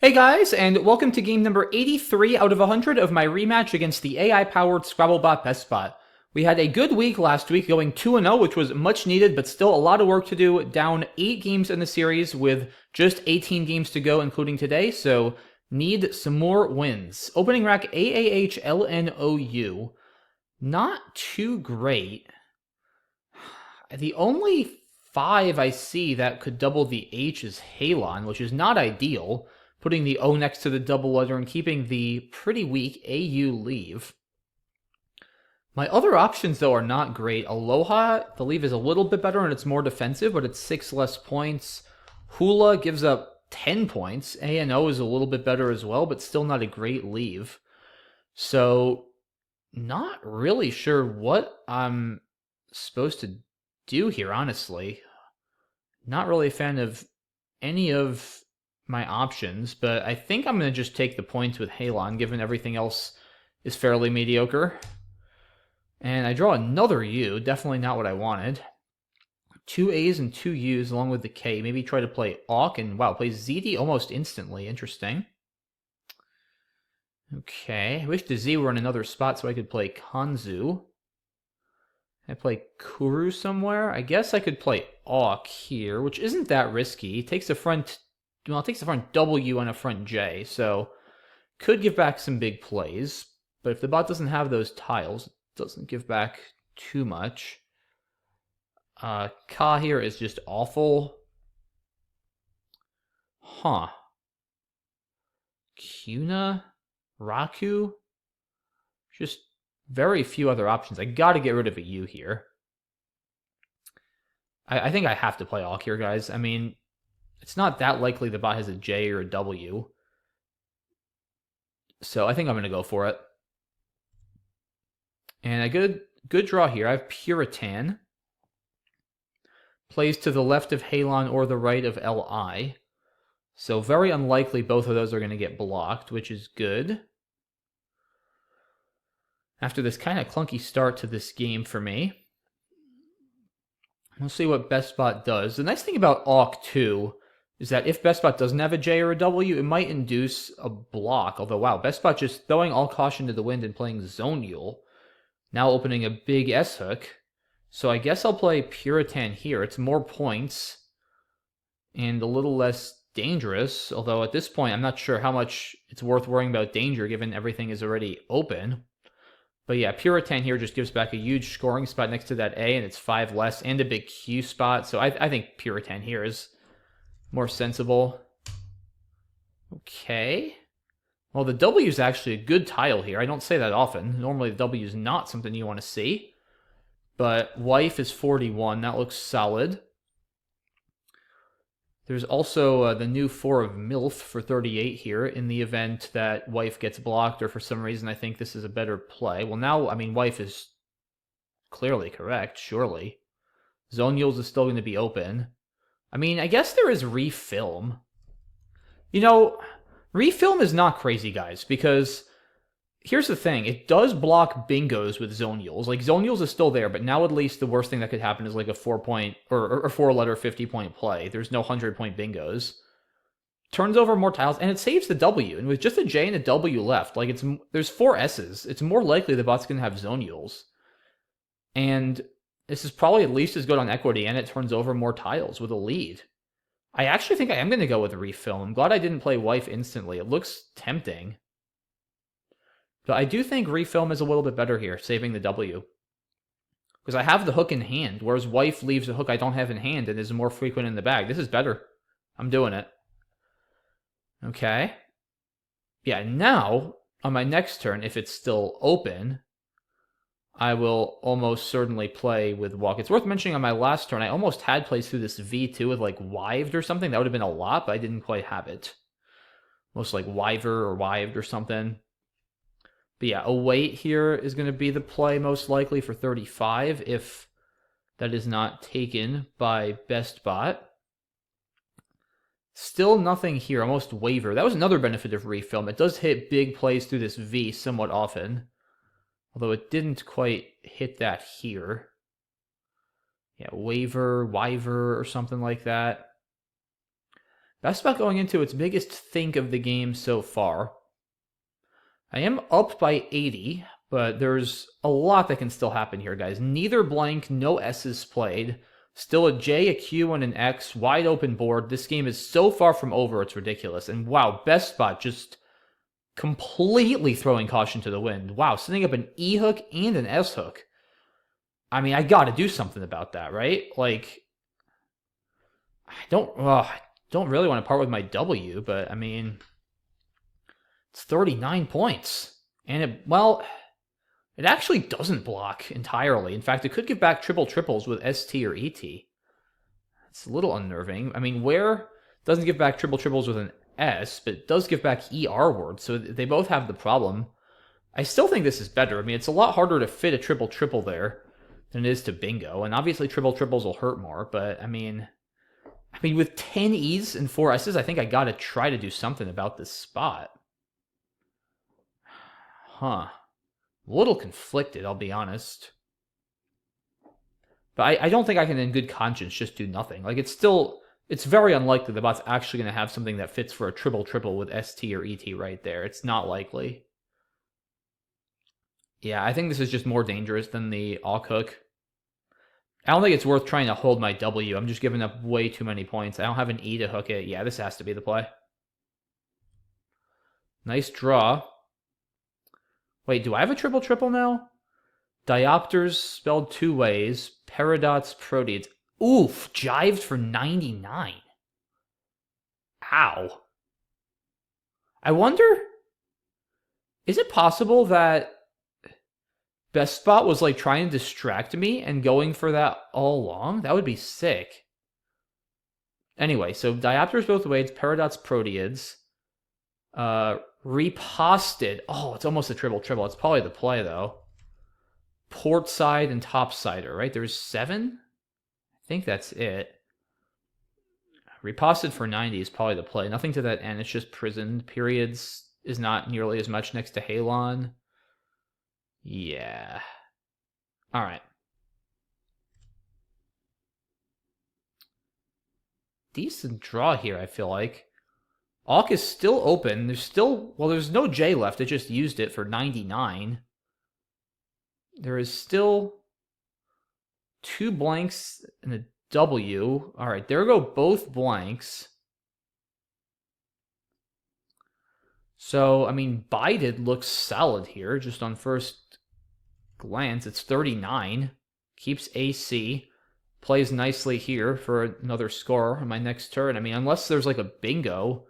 Hey guys, and welcome to game number 83 out of 100 of my rematch against the AI-powered Scrabble BestBot. We had a good week last week, going 2-0, which was much needed, but still a lot of work to do. Down 8 games in the series with just 18 games to go, including today, so need some more wins. Opening rack AAHLNOU. Not too great. The only 5 I see that could double the H is Halon, which is not ideal. Putting the O next to the double letter and keeping the pretty weak AU leave. My other options, though, are not great. Aloha, the leave is a little bit better and it's more defensive, but it's 6 less points. Hula gives up 10 points. ANO is a little bit better as well, but still not a great leave. So, not really sure what I'm supposed to do here, honestly. Not really a fan of any of my options, but I think I'm going to just take the points with Halon, given everything else is fairly mediocre. And I draw another U, definitely not what I wanted. 2 A's and 2 U's along with the K. Maybe try to play Auk, and wow, plays ZD almost instantly. Interesting. Okay, I wish the Z were in another spot so I could play Kanzu. I play Kuru somewhere. I guess I could play Auk here, which isn't that risky. It takes the front W and a front J, so could give back some big plays. But if the bot doesn't have those tiles, it doesn't give back too much. Ka here is just awful. Huh. Kuna? Raku? Just very few other options. I gotta get rid of a U here. I think I have to play Auk here, guys. I mean, it's not that likely the bot has a J or a W. So I think I'm going to go for it. And a good draw here. I have Puritan. Plays to the left of Halon or the right of LI. So very unlikely both of those are going to get blocked, which is good. After this kind of clunky start to this game for me. We'll see what BestBot does. The nice thing about Auk, too, is that if BestBot doesn't have a J or a W, it might induce a block. Although, wow, BestBot just throwing all caution to the wind and playing Zoniul. Now opening a big S-hook. So I guess I'll play Puritan here. It's more points and a little less dangerous. Although at this point, I'm not sure how much it's worth worrying about danger given everything is already open. But yeah, Puritan here just gives back a huge scoring spot next to that A, and it's 5 less, and a big Q spot. So I think Puritan here is more sensible. Okay. Well, the W is actually a good tile here. I don't say that often. Normally the W is not something you want to see. But wife is 41. That looks solid. There's also the new 4 of MILF for 38 here in the event that wife gets blocked, or for some reason I think this is a better play. Well, now, I mean, wife is clearly correct, surely. Zoniul's is still going to be open. I mean, I guess there is Refilm. You know, Refilm is not crazy, guys, because here's the thing. It does block bingos with Zoniul's. Like, Zoniul's is still there, but now at least the worst thing that could happen is like a 4-point or 4-letter 50-point play. There's no 100-point bingos. Turns over more tiles, and it saves the W. And with just a J and a W left, like there's 4 S's. It's more likely the bot's going to have Zoniul's. And this is probably at least as good on equity, and it turns over more tiles with a lead. I actually think I am going to go with Refilm. I'm glad I didn't play wife instantly. It looks tempting. But I do think Refilm is a little bit better here, saving the W. Because I have the hook in hand, whereas wife leaves a hook I don't have in hand and is more frequent in the bag. This is better. I'm doing it. Okay. Yeah, now, on my next turn, if it's still open, I will almost certainly play with walk. It's worth mentioning on my last turn, I almost had plays through this V2 with like wived or something. That would have been a lot, but I didn't quite have it. Most like wiver or wived or something. But yeah, a wait here is going to be the play most likely for 35 if that is not taken by BestBot. Still nothing here, almost waiver. That was another benefit of Refilm. It does hit big plays through this V somewhat often. Although it didn't quite hit that here. Yeah, waiver, wiver, or something like that. BestBot going into its biggest think of the game so far. I am up by 80, but there's a lot that can still happen here, guys. Neither blank, no S's played. Still a J, a Q, and an X. Wide open board. This game is so far from over, it's ridiculous. And wow, BestBot just completely throwing caution to the wind. Wow, setting up an E hook and an S hook. I mean, I gotta do something about that, right? Like, I don't really want to part with my W, but I mean, it's 39 points. And it actually doesn't block entirely. In fact, it could give back triple triples with ST or ET. It's a little unnerving. I mean, where doesn't give back triple triples with an S, but it does give back ER words, so they both have the problem. I still think this is better. I mean, it's a lot harder to fit a triple triple there than it is to bingo, and obviously triple triples will hurt more, but I mean, with 10 E's and 4 S's, I think I gotta try to do something about this spot. Huh. A little conflicted, I'll be honest. But I don't think I can in good conscience just do nothing. Like, it's very unlikely the bot's actually going to have something that fits for a triple-triple with ST or ET right there. It's not likely. Yeah, I think this is just more dangerous than the Auk hook. I don't think it's worth trying to hold my W. I'm just giving up way too many points. I don't have an E to hook it. Yeah, this has to be the play. Nice draw. Wait, do I have a triple-triple now? Diopters spelled two ways. Paradots, Proteans. Oof, jived for 99. Ow. I wonder, is it possible that BestBot was like trying to distract me and going for that all along? That would be sick. Anyway, so Diopters both ways, Paradots, Proteids. Reposted. Oh, it's almost a triple-triple. It's probably the play, though. Port side and top sider, right? There's 7? I think that's it. Reposted for 90 is probably the play. Nothing to that end. It's just prisoned. Periods is not nearly as much next to Halon. Yeah. All right. Decent draw here, I feel like. Auk is still open. There's no J left. It just used it for 99. There is still 2 blanks and a W. All right, there go both blanks. So, I mean, Bided looks solid here, just on first glance. It's 39. Keeps AC. Plays nicely here for another score on my next turn. I mean, unless there's like a bingo,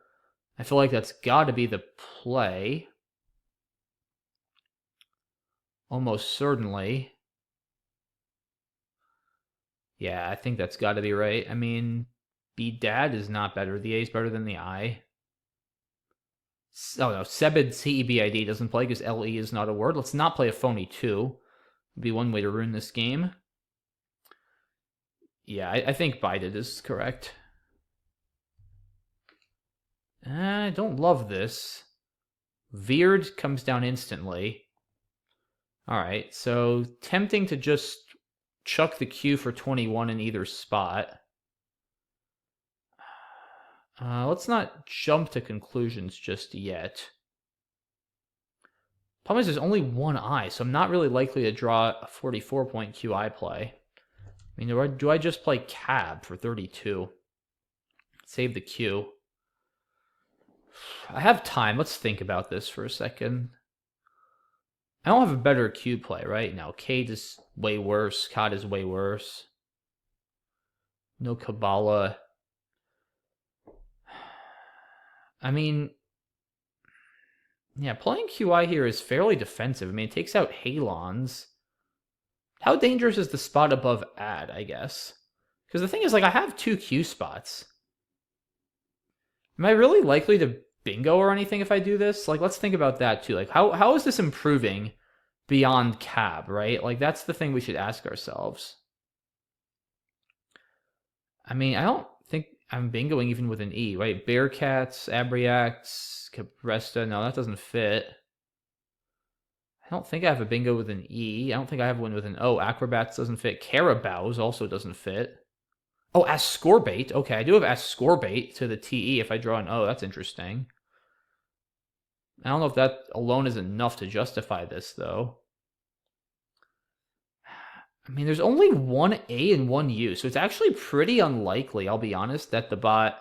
I feel like that's got to be the play. Almost certainly. Yeah, I think that's got to be right. I mean, B-Dad is not better. The A is better than the I. Oh no, Sebed CEBID doesn't play because LE is not a word. Let's not play a phony 2. Would be one way to ruin this game. Yeah, I think Bided is correct. I don't love this. Veered comes down instantly. Alright, so tempting to just chuck the Q for 21 in either spot. Let's not jump to conclusions just yet. Problem is there's only one I, so I'm not really likely to draw a 44-point QI play. I mean, do I just play cab for 32? Save the Q. I have time. Let's think about this for a second. I don't have a better Q play, right? Now, Cade is way worse. Cod is way worse. No Kabbalah. I mean, yeah, playing QI here is fairly defensive. I mean, it takes out Halons. How dangerous is the spot above add, I guess? Because the thing is, like, I have 2 Q spots. Am I really likely to bingo or anything if I do this? Like, let's think about that, too. Like, how is this improving beyond cab, right? Like, that's the thing we should ask ourselves. I mean, I don't think I'm bingoing even with an E, right? Bearcats, Abriacs, Capresta. No, that doesn't fit. I don't think I have a bingo with an E. I don't think I have one with an O. Acrobats doesn't fit. Carabaos also doesn't fit. Oh, as score bait. Okay, I do have as score bait to the TE if I draw an O. That's interesting. I don't know if that alone is enough to justify this, though. I mean, there's only one A and one U, so it's actually pretty unlikely, I'll be honest, that the bot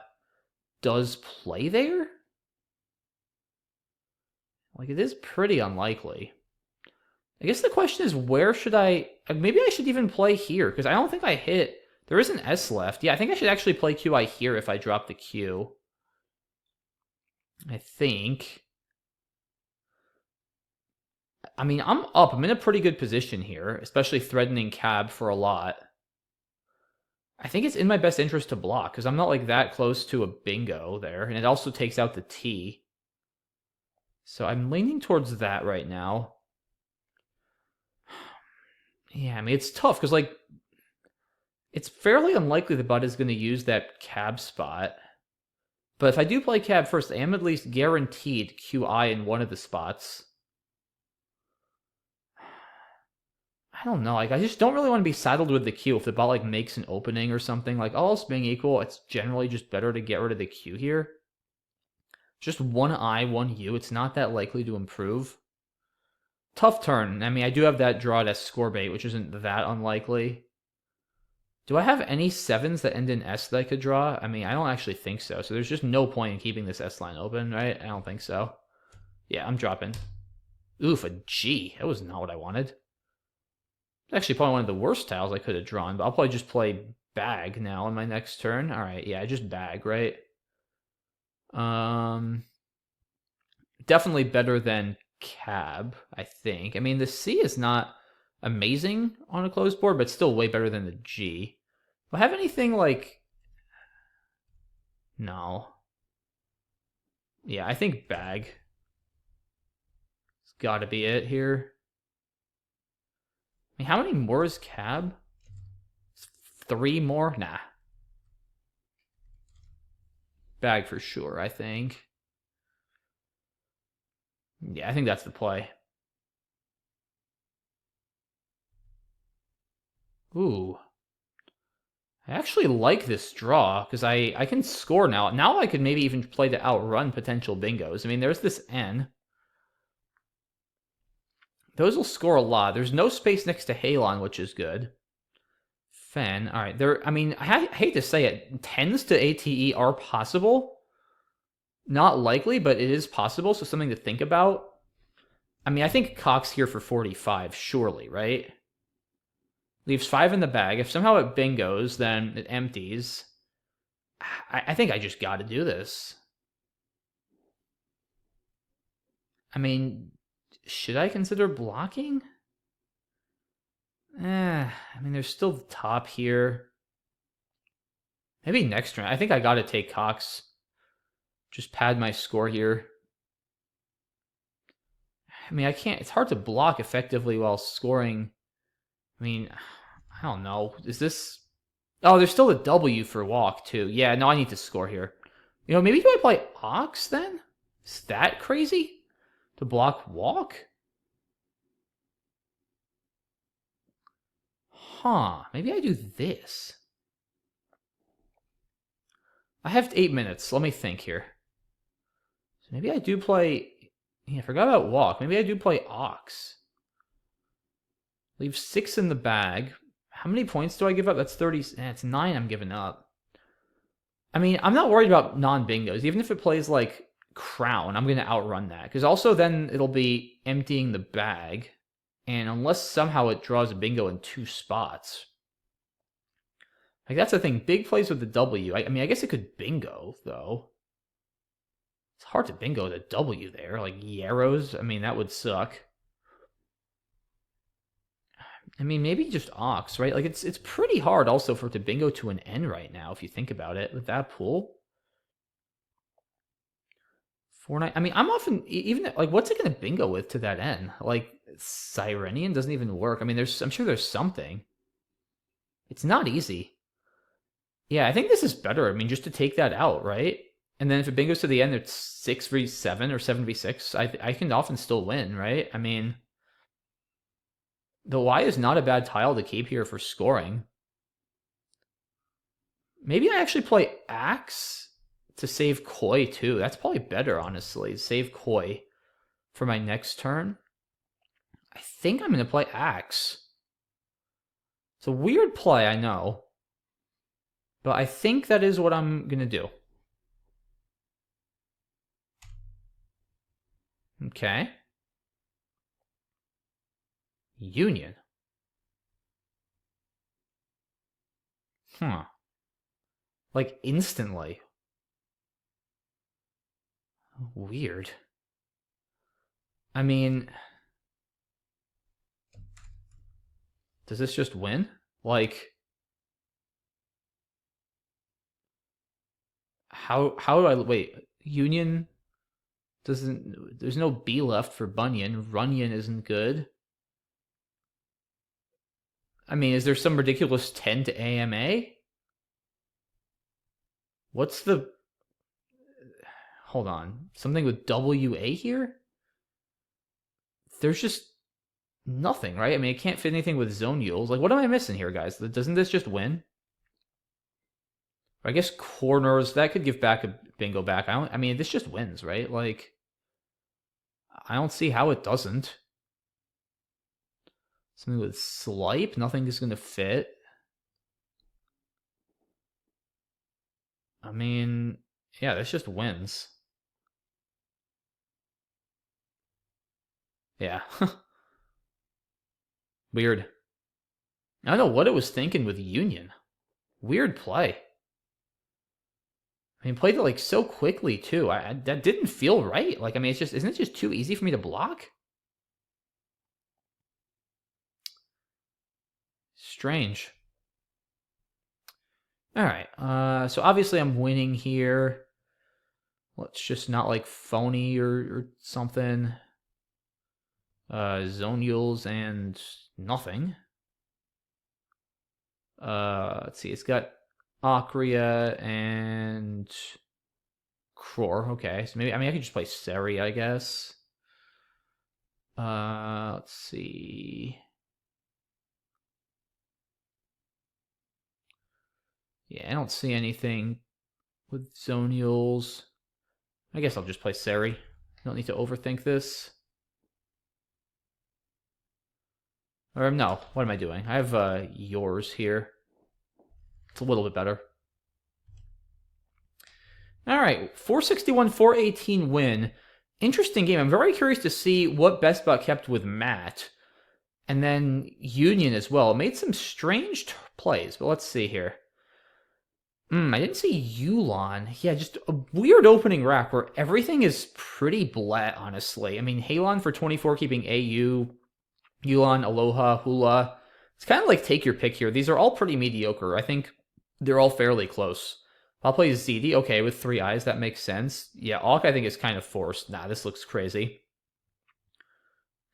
does play there. Like, it is pretty unlikely. I guess the question is, where should I... Maybe I should even play here, because I don't think I hit... There is an S left. Yeah, I think I should actually play QI here if I drop the Q. I think. I mean, I'm up. I'm in a pretty good position here, especially threatening cab for a lot. I think it's in my best interest to block, because I'm not like that close to a bingo there, and it also takes out the T. So I'm leaning towards that right now. Yeah, I mean, it's tough, because, like, it's fairly unlikely the bot is going to use that cab spot. But if I do play cab first, I am at least guaranteed QI in one of the spots. I don't know. Like, I just don't really want to be saddled with the Q if the bot, like, makes an opening or something. Like, all else being equal, it's generally just better to get rid of the Q here. Just one I, one U. It's not that likely to improve. Tough turn. I mean, I do have that draw as score bait, which isn't that unlikely. Do I have any sevens that end in S that I could draw? I mean, I don't actually think so. So there's just no point in keeping this S line open, right? I don't think so. Yeah, I'm dropping. Oof, a G. That was not what I wanted. It's actually probably one of the worst tiles I could have drawn, but I'll probably just play bag now on my next turn. All right, yeah, just bag, right? Definitely better than cab, I think. I mean, the C is not amazing on a closed board, but still way better than the G. Do I have anything like... No. Yeah, I think bag. It's got to be it here. I mean, how many more is cab? 3 more? Nah. Bag for sure, I think. Yeah, I think that's the play. Ooh. I actually like this draw, because I can score now. Now I could maybe even play to outrun potential bingos. I mean, there's this N. Those will score a lot. There's no space next to Halon, which is good. Fen. All right. I mean, I hate to say it. 10s to ATE are possible. Not likely, but it is possible, so something to think about. I mean, I think Cox here for 45, surely, right? Leaves 5 in the bag. If somehow it bingos, then it empties. I think I just got to do this. I mean, should I consider blocking? I mean, there's still the top here. Maybe next turn. I think I got to take Cox. Just pad my score here. I mean, I can't... It's hard to block effectively while scoring. I mean, I don't know. Is this... Oh, there's still a W for walk, too. Yeah, no, I need to score here. You know, maybe do I play Ox, then? Is that crazy? To block walk? Huh. Maybe I do this. I have 8 minutes. Let me think here. So maybe I do play... Yeah, I forgot about walk. Maybe I do play Ox. Leave 6 in the bag. How many points do I give up? That's 30... It's 9 I'm giving up. I mean, I'm not worried about non-bingos. Even if it plays, like, Crown, I'm going to outrun that. Because also then it'll be emptying the bag. And unless somehow it draws a bingo in 2 spots. Like, that's the thing. Big plays with the W. I mean, I guess it could bingo, though. It's hard to bingo the W there. Like, Yarrows, I mean, that would suck. I mean, maybe just Ox, right? Like, it's pretty hard also for it to bingo to an N right now, if you think about it, with that pool. 4-9. I mean, I'm often, even, like, what's it going to bingo with to that N? Like, Sirenian doesn't even work. I mean, I'm sure there's something. It's not easy. Yeah, I think this is better. I mean, just to take that out, right? And then if it bingos to the end, it's 6v7 or 7v6. I can often still win, right? I mean, the Y is not a bad tile to keep here for scoring. Maybe I actually play Axe to save Koi too. That's probably better, honestly. Save Koi for my next turn. I think I'm going to play Axe. It's a weird play, I know. But I think that is what I'm going to do. Okay. Union. Huh. Like instantly. Weird. I mean, does this just win? Like, how do I wait? Union doesn't. There's no B left for Bunyan. Runyon isn't good. I mean, is there some ridiculous 10 to AMA? What's the... Hold on. Something with WA here? There's just nothing, right? I mean, it can't fit anything with zone yules. Like, what am I missing here, guys? Doesn't this just win? Or I guess corners, that could give back a bingo back. I mean, this just wins, right? Like, I don't see how it doesn't. Something with slipe, nothing is going to fit. I mean, yeah, this just wins. Yeah. Weird. I don't know what it was thinking with Union. Weird play. I mean, played it like so quickly too. That didn't feel right. Like, I mean, isn't it just too easy for me to block? Strange. All right. So obviously I'm winning here. Let's just not like phony or something. Zonials and nothing. Let's see. It's got Acria and Cror. Okay, so maybe I could just play Seri, I guess. Let's see. Yeah, I don't see anything with Zonials. I guess I'll just play Seri. Don't need to overthink this. Or no, what am I doing? I have yours here. It's a little bit better. All right, 461, 418 win. Interesting game. I'm very curious to see what BestBot kept with Matt. And then Union as well. Made some strange plays, but let's see here. I didn't see Yulon. Yeah, just a weird opening rack where everything is pretty blat, honestly. I mean, Halon for 24 keeping AU, Yulon, Aloha, Hula. It's kind of like take your pick here. These are all pretty mediocre. I think they're all fairly close. I'll play Zede. Okay, with 3 eyes, that makes sense. Yeah, Auk I think is kind of forced. Nah, this looks crazy.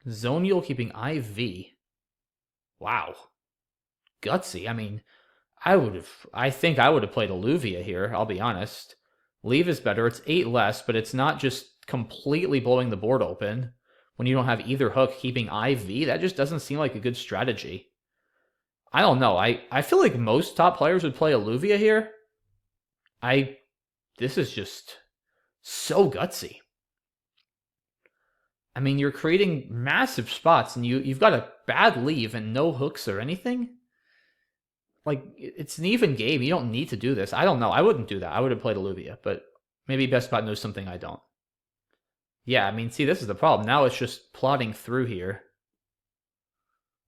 Zonial keeping IV. Wow. Gutsy. I mean, I think I would have played Alluvia here, I'll be honest. Leave is better. It's 8 less, but it's not just completely blowing the board open when you don't have either hook keeping IV. That just doesn't seem like a good strategy. I don't know. I feel like most top players would play Alluvia here. This is just so gutsy. I mean, you're creating massive spots, and you've got a bad leave and no hooks or anything. Like, it's an even game. You don't need to do this. I don't know. I wouldn't do that. I would have played Alluvia, but maybe BestBot knows something I don't. Yeah, I mean, see, this is the problem. Now it's just plotting through here.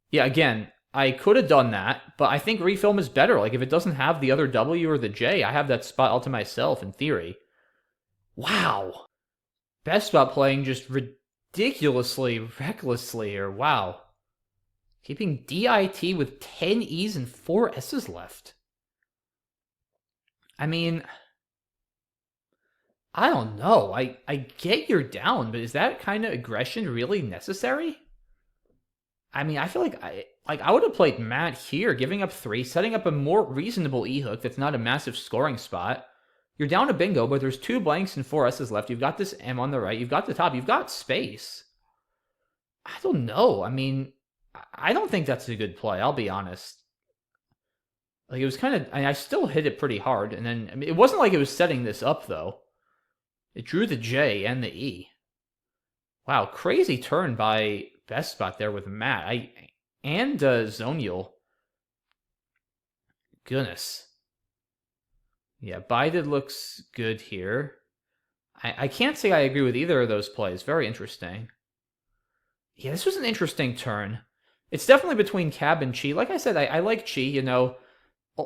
Yeah, again, I could have done that, but I think Refilm is better. Like, if it doesn't have the other W or the J, I have that spot all to myself, in theory. Wow. BestBot playing just ridiculously, recklessly here. Wow. Keeping DIT with 10 E's and 4 S's left. I mean, I don't know. I get you're down, but is that kind of aggression really necessary? I mean, I feel like I would have played Matt here, giving up 3, setting up a more reasonable E-hook that's not a massive scoring spot. You're down to bingo, but there's 2 blanks and 4 S's left. You've got this M on the right. You've got the top. You've got space. I don't know. I mean, I don't think that's a good play. I'll be honest. Like, it was kind of... I still hit it pretty hard, and then... I mean, it wasn't like it was setting this up, though. It drew the J and the E. Wow, crazy turn by BestBot there with Matt. And Zoniel. Goodness. Yeah, Bided looks good here. I can't say I agree with either of those plays. Very interesting. Yeah, this was an interesting turn. It's definitely between Cab and Chi. Like I said, I like Chi, you know.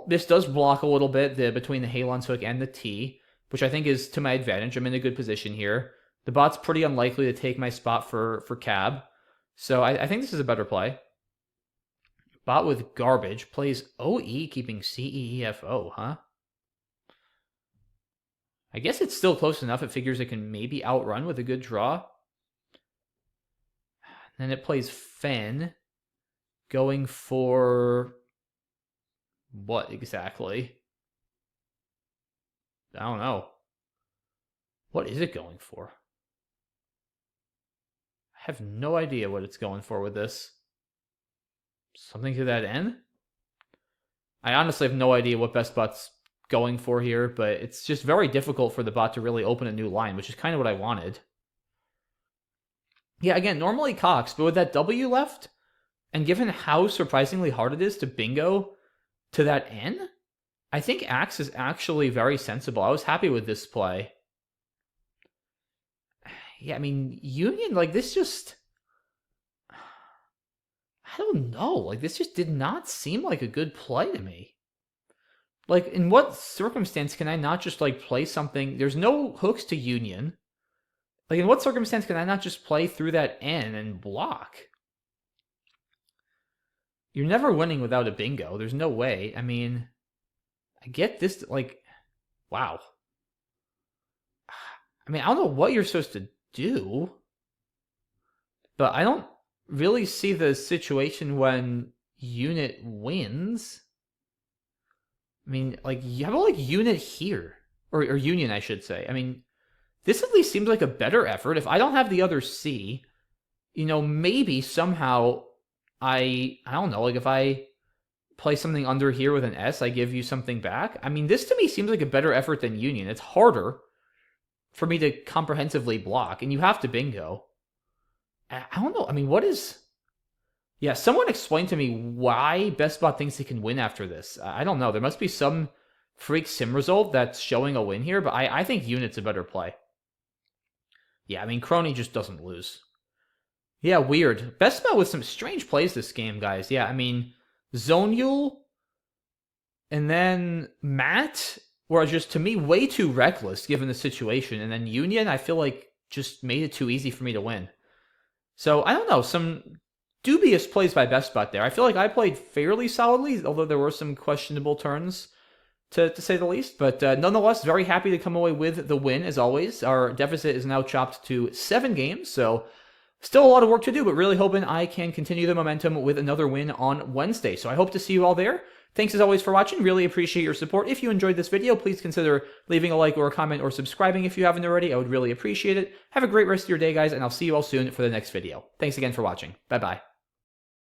This does block a little bit between the Halon's hook and the T, which I think is to my advantage. I'm in a good position here. The bot's pretty unlikely to take my spot for Cab. So I think this is a better play. Bot with garbage plays OE, keeping CEEFO, huh? I guess it's still close enough. It figures it can maybe outrun with a good draw. Then it plays Fen, going for... what exactly? I don't know. What is it going for? I have no idea what it's going for with this. Something to that end? I honestly have no idea what BestBot's going for here, but it's just very difficult for the bot to really open a new line, which is kind of what I wanted. Yeah, again, normally Cox, but with that W left, and given how surprisingly hard it is to bingo to that N, I think Axe is actually very sensible. I was happy with this play. Yeah, I mean, Union, like, this just... I don't know. Like, this just did not seem like a good play to me. Like, in what circumstance can I not just, like, play something... There's no hooks to Union. Like, in what circumstance can I not just play through that N and block? You're never winning without a bingo. There's no way. I mean, I get this, like... Wow. I mean, I don't know what you're supposed to do, but I don't really see the situation when Unit wins. I mean, like, you have like Unit here, or Union, I should say. I mean, this at least seems like a better effort. If I don't have the other C, you know, maybe somehow I don't know, like if I play something under here with an S, I give you something back. I mean, this to me seems like a better effort than Union. It's harder for me to comprehensively block, and you have to bingo. I don't know. I mean, what is... Yeah, someone explain to me why BestBot thinks he can win after this. I don't know. There must be some freak sim result that's showing a win here, but I think Unit's a better play. Yeah, I mean, Crony just doesn't lose. Yeah, weird. BestBot with some strange plays this game, guys. Yeah, I mean, Zoniel and then Matt were just, to me, way too reckless given the situation. And then Union, I feel like, just made it too easy for me to win. So, I don't know, some dubious plays by BestBot there. I feel like I played fairly solidly, although there were some questionable turns, to say the least. But nonetheless, very happy to come away with the win, as always. Our deficit is now chopped to 7 games, so still a lot of work to do, but really hoping I can continue the momentum with another win on Wednesday. So I hope to see you all there. Thanks as always for watching. Really appreciate your support. If you enjoyed this video, please consider leaving a like or a comment or subscribing if you haven't already. I would really appreciate it. Have a great rest of your day, guys, and I'll see you all soon for the next video. Thanks again for watching. Bye-bye.